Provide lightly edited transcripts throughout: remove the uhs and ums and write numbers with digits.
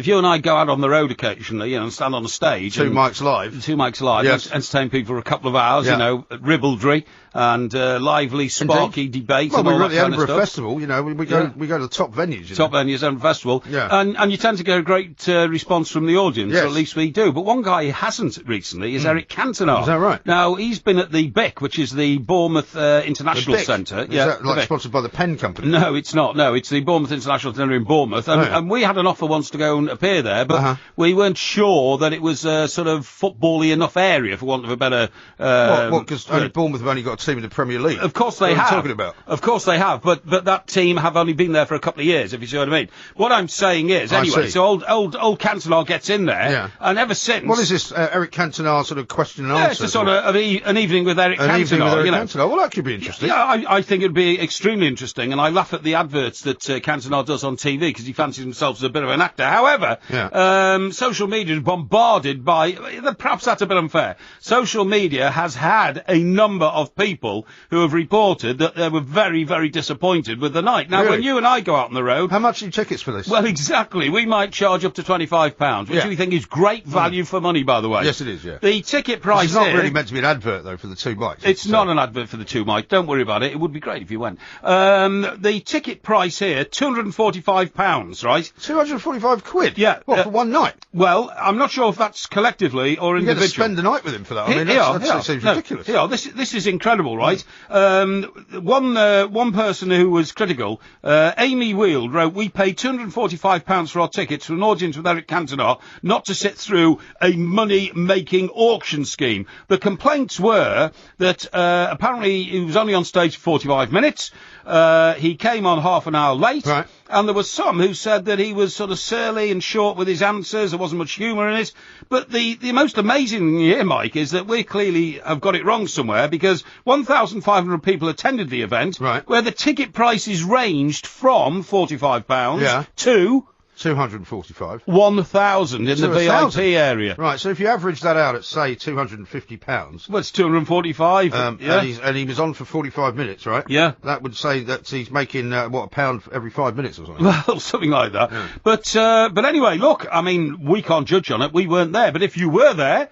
if you and I go out on the road occasionally, and stand on a stage. Two mics live. Yes. Entertain people for a couple of hours, ribaldry and lively, sparky debate. Well, and all we're at that the kind Edinburgh of stuff. Festival, we go to the top venues. Top venues, Edinburgh Festival. Yeah. And you tend to get a great response from the audience, or at least we do. But one guy who hasn't recently is Eric Cantona. Is that right? Now, he's been at the BIC, which is the Bournemouth International Centre. Is that like sponsored by the pen company? No, it's not. No, it's the Bournemouth International Centre in Bournemouth. And we had an offer once to go and appear there, but we weren't sure that it was a sort of football-y enough area, for want of a better... Because only Bournemouth have only got a team in the Premier League. Of course they have. What are you talking about? Of course they have, but that team have only been there for a couple of years, if you see what I mean. What I'm saying is, anyway, so old Cantona gets in there, and ever since... What is this, Eric Cantona sort of question and answer? It's a sort of an evening with Eric Cantona. An evening with Eric Cantona. Well, that could be interesting. Yeah, I think it'd be extremely interesting, and I laugh at the adverts that Cantona does on TV, because he fancies himself as a bit of an actor. However, social media is bombarded by... Perhaps that's a bit unfair. Social media has had a number of people who have reported that they were very, very disappointed with the night. Now, when you and I go out on the road... How much are your tickets for this? Well, exactly. We might charge up to £25, which we think is great value for money, by the way. Yes, it is, yeah. The ticket price It's not really meant to be an advert, though, for the two mics. It's not an advert for the two mics. Don't worry about it. It would be great if you went. The ticket price here, £245, right? 245 quid? Yeah. What, for one night? Well, I'm not sure if that's collectively or individually. You get to spend the night with him for that. I mean, that seems ridiculous. This is incredible, right? One person who was critical, Amy Wield, wrote, "We paid £245 for our tickets to an audience with Eric Cantona, not to sit through a money-making auction scheme." The complaints were that apparently he was only on stage for 45 minutes. He came on half an hour late. Right. And there were some who said that he was sort of surly and short with his answers. There wasn't much humour in it. But the most amazing thing here, Mike, is that we clearly have got it wrong somewhere, because 1,500 people attended the event, where the ticket prices ranged from £45 to... 245. 1,000 in the VIP area. Right, so if you average that out at, say, £250... Well, it's 245. And he was on for 45 minutes, right? Yeah. That would say that he's making, £1 every 5 minutes or something. Well, something like that. Yeah. But anyway, look, I mean, we can't judge on it. We weren't there. But if you were there,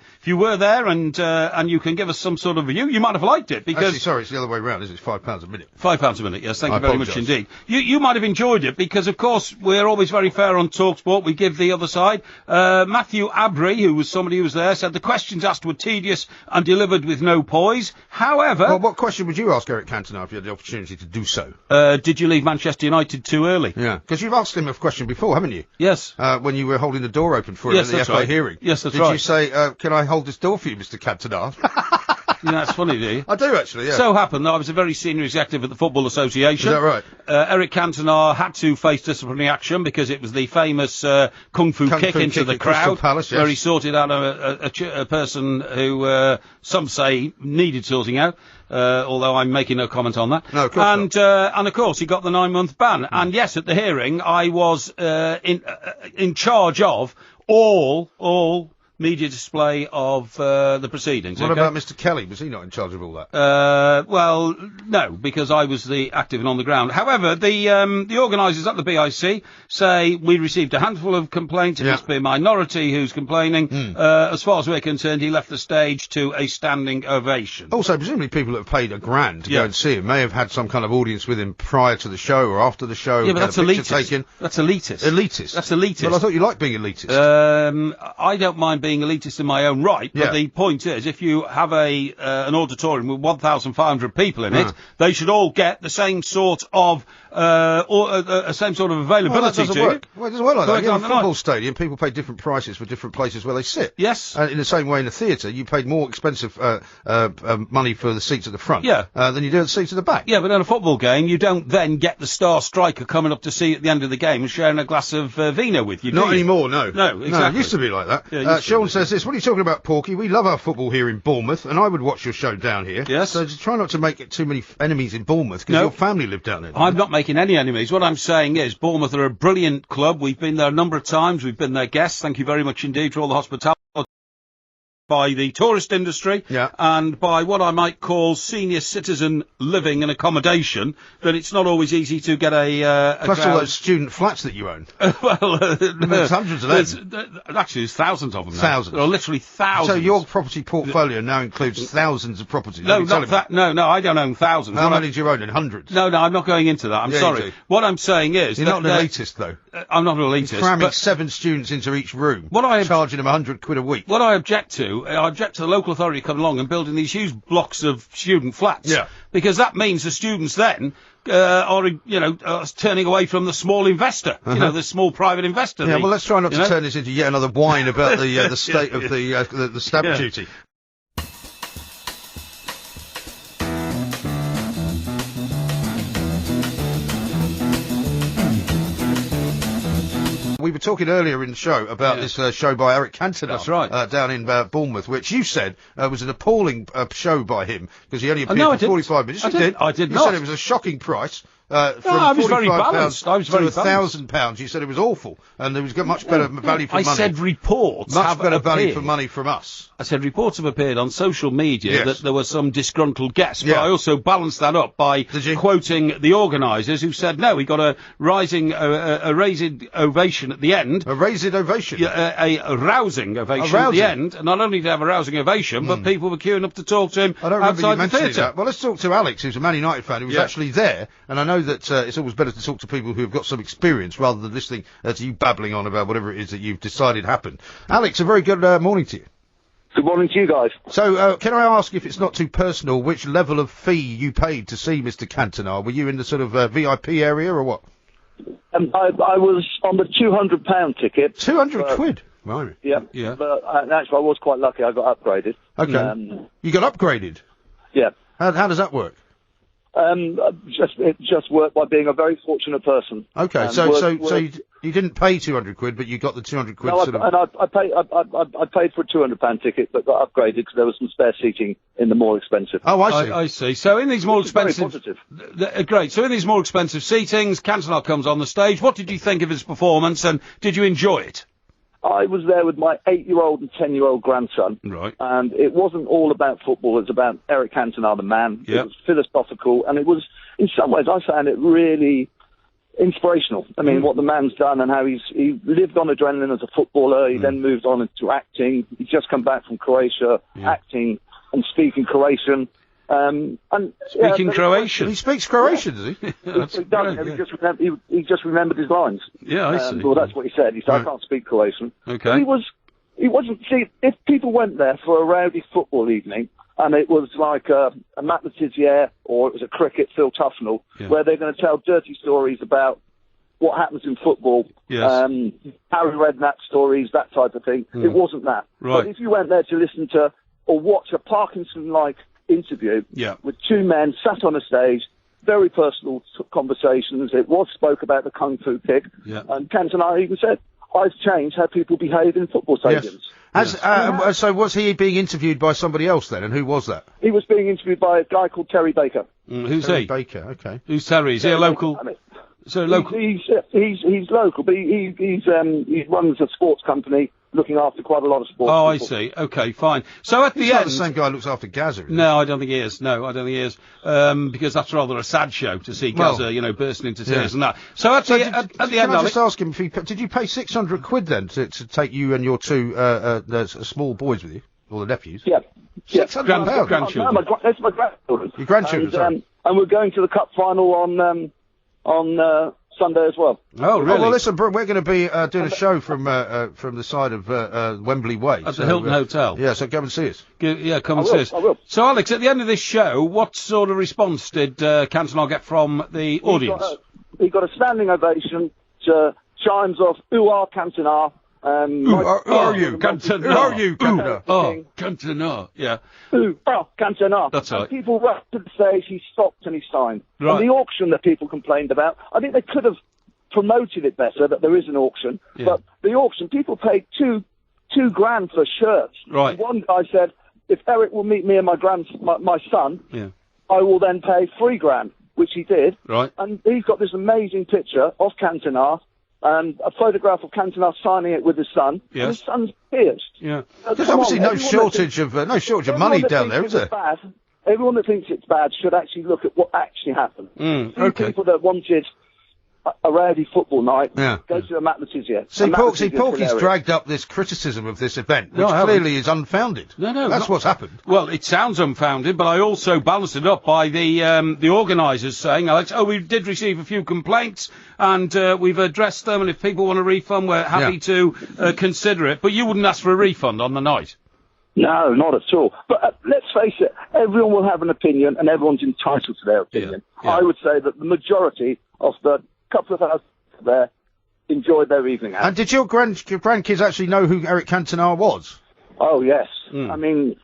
and you can give us some sort of view, you might have liked it, because... Actually, sorry, it's the other way round, it's £5 a minute. £5 a minute, yes, thank you very much indeed. You might have enjoyed it, because, of course, we're always very fair on talkSPORT. We give the other side. Matthew Abry, who was somebody who was there, said the questions asked were tedious and delivered with no poise. However... Well, what question would you ask Eric Cantona if you had the opportunity to do so? Did you leave Manchester United too early? Yeah, because you've asked him a question before, haven't you? Yes. When you were holding the door open for him at the FA hearing. Yes, that's right. Did you say, can I hold this door for you, Mr. Cantona? You know, that's funny, do you? I do, actually, yeah. So happened that I was a very senior executive at the Football Association. Is that right? Eric Cantona had to face disciplinary action because it was the famous kung fu kick into the crowd, Palace, where he sorted out a person who some say needed sorting out. Although I'm making no comment on that. No, of course not. And of course he got the 9-month ban. And yes, at the hearing I was in charge of all media display of the proceedings. What about Mr. Kelly? Was he not in charge of all that? Well, no, because I was the active and on the ground. However, the organisers at the BIC say we received a handful of complaints. It must be a minority who's complaining. As far as we're concerned, he left the stage to a standing ovation. Also, presumably people that have paid £1,000 to go and see him may have had some kind of audience with him prior to the show or after the show. Yeah, but that's elitist. That's elitist. Elitist? That's elitist. Well, I thought you liked being elitist. I don't mind being elitist in my own right, but the point is, if you have an auditorium with 1,500 people in it, they should all get the same sort of availability. Well, that doesn't work. Well, it doesn't work like that. In a football night. stadium, people pay different prices for different places where they sit. Yes. And in the same way, in a theatre, you paid more expensive money for the seats at the front than you do at the seats at the back. Yeah, but in a football game, you don't then get the star striker coming up to see at the end of the game and sharing a glass of vino with you, Not anymore, no. No, exactly. No, it used to be like that. Yeah, Sean says this, what are you talking about, Porky? We love our football here in Bournemouth, and I would watch your show down here. Yes. So just try not to make it too many enemies in Bournemouth, because your family live down there. I'm not making any enemies. What I'm saying is, Bournemouth are a brilliant club. We've been there a number of times. We've been their guests. Thank you very much indeed for all the hospitality. by the tourist industry and by what I might call senior citizen living and accommodation, that it's not always easy to get a plus all those student flats that you own. There's hundreds of them. Actually, there's thousands of them now. Thousands. There are literally thousands. So your property portfolio now includes thousands of properties. No, I don't own thousands. How many do you own? In hundreds? No, I'm not going into that. I'm sorry. What I'm saying is... You're not an elitist, though. I'm not an elitist. You're cramming 7 students into each room, charging them £100 a week. What I object to the local authority coming along and building these huge blocks of student flats. Yeah. Because that means the students then are turning away from the small investor, the small private investor. Yeah, well, let's try not to turn this into yet another whine about the state of the stamp duty. We were talking earlier in the show about this show by Eric Cantona. That's right. Down in Bournemouth, which you said was an appalling show by him, because he only appeared for 45 minutes. I did not. You said it was a shocking price. From I was very balanced. I was very balanced. £1,000. You said it was awful, and there was much better value for money. I said reports much better value for money from us. I said reports have appeared on social media that there were some disgruntled guests, but I also balanced that up by quoting the organisers, who said no, he got a raising ovation at the end. A raising ovation? Yeah, a rousing ovation at the end. And not only did he have a rousing ovation, but people were queuing up to talk to him outside the theatre. Well, let's talk to Alex, who's a Man United fan, who was actually there, and I know that it's always better to talk to people who have got some experience rather than listening to you babbling on about whatever it is that you've decided happened. Alex, a very good morning to you. Good morning to you guys. So, can I ask, if it's not too personal, which level of fee you paid to see Mr. Cantona? Were you in the sort of VIP area or what? I was on the £200 ticket. £200? Right. Yeah. But actually, I was quite lucky. I got upgraded. Okay. You got upgraded? Yeah. How does that work? It just worked by being a very fortunate person. Okay, so you didn't pay £200, but you got the £200. No, I paid for a £200 ticket, but got upgraded because there was some spare seating in the more expensive. Oh, I see. I see. So in these more expensive, very positive. Great. So in these more expensive seatings, Cantona comes on the stage. What did you think of his performance, and did you enjoy it? I was there with my 8-year-old and 10-year-old grandson. Right. And it wasn't all about football. It was about Eric Cantona, the man. Yep. It was philosophical, and it was, in some ways, I found it really inspirational. I mean, what the man's done and how he lived on adrenaline as a footballer. He then moved on into acting. He's just come back from Croatia, acting and speaking Croatian. Speaking Croatian. He speaks Croatian, does he? He just remembered his lines. Yeah, I see. Well, that's what he said. He said, I can't speak Croatian. Okay. He wasn't, see, if people went there for a rowdy football evening, and it was like a Matt Le Tissier, or it was a cricket, Phil Tufnell, where they're going to tell dirty stories about what happens in football, Harry Redknapp stories, that type of thing. It wasn't that. Right. But if you went there to listen to, or watch a Parkinson-like interview with two men sat on a stage, very personal conversations. It was spoke about the Kung Fu kick, and Cantona even said, I've changed how people behave in football stadiums. So was he being interviewed by somebody else then, and who was that? He was being interviewed by a guy called Terry Baker. Who's Terry he? Baker, okay. Who's Terry? Is he a local? Local. He's local, but he runs a sports company looking after quite a lot of sports. Oh, people. I see. Okay, fine. So at the end, not the same guy looks after Gaza. No, I don't think he is. No, I don't think he is. Because that's rather a sad show to see Gaza, bursting into tears and that. So at the end, can I just ask him did you pay £600 then to take you and your two small boys with you, or the nephews? Yeah. £600. Grandchildren. That's my grandchildren. Your grandchildren. Sorry. And we're going to the cup final on Sunday as well. Oh, really? Well, listen, we're going to be doing a show from the side of Wembley Way. At the Hilton Hotel. Yeah, so come and see us. Come and see us. I will. So, Alex, at the end of this show, what sort of response did Cantona get from the audience? He got a standing ovation to chimes of "Who are Cantona?" Who are you, Cantona? Who are you, Cantona? Oh, Cantona, yeah. Who are Cantona? That's right. And people rushed to the stage, he stopped and he signed. Right. And the auction that people complained about, I think they could have promoted it better, that there is an auction. Yeah. But the auction, people paid £2,000 for shirts. Right. And one guy said, if Eric will meet me and my son, I will then pay £3,000, which he did. Right. And he's got this amazing picture of Cantona and a photograph of Cantona signing it with his son. Yes. And his son's pierced. Yeah. There's obviously no shortage of money down there, is there? Everyone that thinks it's bad should actually look at what actually happened. Okay. People that wanted a rowdy football night, go to a Matt Letizia. See, Porky's dragged up this criticism of this event, which clearly is unfounded. No, that's what's happened. Well, it sounds unfounded, but I also balanced it up by the organisers saying, Alex, we did receive a few complaints, and we've addressed them, and if people want a refund, we're happy to consider it. But you wouldn't ask for a refund on the night? No, not at all. But let's face it, everyone will have an opinion, and everyone's entitled to their opinion. Yeah. I would say that the majority of the couple of thousand there enjoyed their evening out. And did your grandkids actually know who Eric Cantona was? Oh, yes. I mean,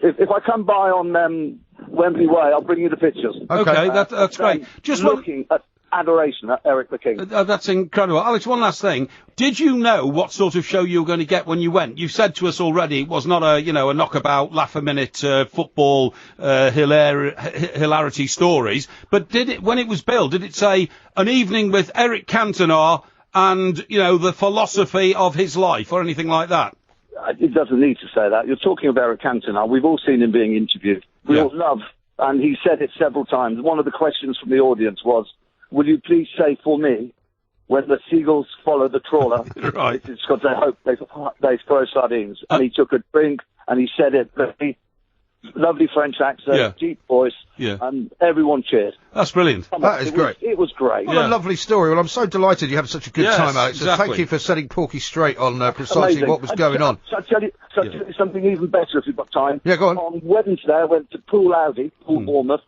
if I come by on Wembley Way, I'll bring you the pictures. Okay, that's great. Just looking at adoration at Eric the King. That's incredible. Alex, one last thing. Did you know what sort of show you were going to get when you went? You've said to us already it was not a knockabout, laugh-a-minute football hilarity stories. But when it was billed, did it say an evening with Eric Cantona and, the philosophy of his life or anything like that? It doesn't need to say that. You're talking about Eric Cantona. We've all seen him being interviewed. We all love, and he said it several times. One of the questions from the audience was, will you please say for me, when the seagulls follow the trawler, right. It's because they hope they throw sardines. And he took a drink, and he said it very lovely French accent, deep voice, and everyone cheered. That's brilliant. That is great. It was great. What a lovely story. Well, I'm so delighted you had such a good time, Alex. Exactly. Thank you for setting Porky straight on precisely what was going on. I'll tell you something even better if you've got time. Yeah, go on. On Wednesday, I went to Pool Bournemouth,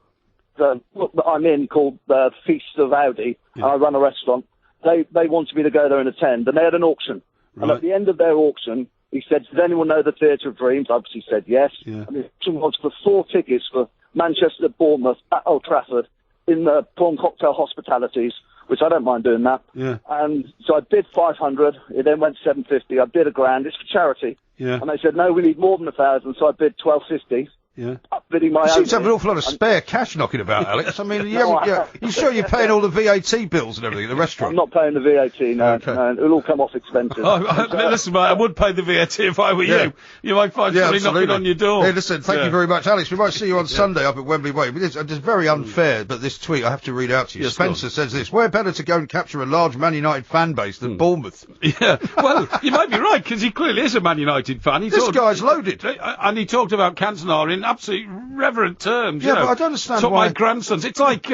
the book that I'm in called the Feast of Audi, and I run a restaurant. They wanted me to go there and attend, and they had an auction. Right. And at the end of their auction, he said, does anyone know the Theatre of Dreams? I obviously said yes. Yeah. And the auction was for 4 tickets for Manchester, Bournemouth, at Old Trafford, in the Prawn Cocktail Hospitalities, which I don't mind doing that. Yeah. And so I bid 500, it then went 750, I bid £1,000, it's for charity. Yeah. And they said, no, we need more than 1,000, so I bid 1,250. Yeah. You seem to have an awful lot of spare cash knocking about, Alex. I mean, you sure you're paying all the VAT bills and everything at the restaurant? I'm not paying the VAT, no. Okay. No, it'll all come off expenses. Listen, mate, I would pay the VAT if I were you. You might find somebody knocking on your door. Hey, listen, thank you very much, Alex. We might see you on Sunday up at Wembley Way. It's very unfair, but this tweet I have to read out to you. Yes, Spencer says this: where better to go and capture a large Man United fan base than Bournemouth? Yeah, well, you might be right, because he clearly is a Man United fan. This guy's loaded. And he talked about Cantona in absolutely reverent terms. Yeah, but I don't understand why. My grandsons. It's like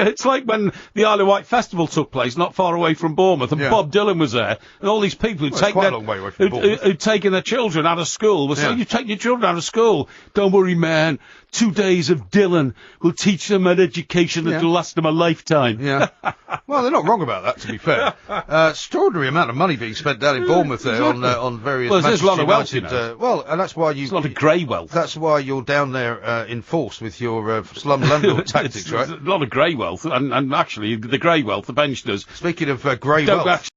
when the Isle of Wight Festival took place, not far away from Bournemouth, and Bob Dylan was there, and all these people who'd taken their children out of school were saying, "You take your children out of school? Don't worry, man. 2 days of Dylan will teach them an education that'll last them a lifetime." Yeah. Well, they're not wrong about that, to be fair. Extraordinary amount of money being spent down in Bournemouth there on various. Well, there's a lot of wealth, and that's why there's a lot of grey wealth. That's why you're down there in force with your slum landlord tactics, right? A lot of grey wealth, and actually the grey wealth, the pensioners. Speaking of grey wealth.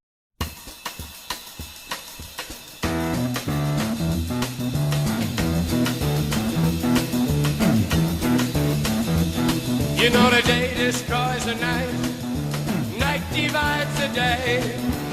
You know the day destroys the night, night divides the day.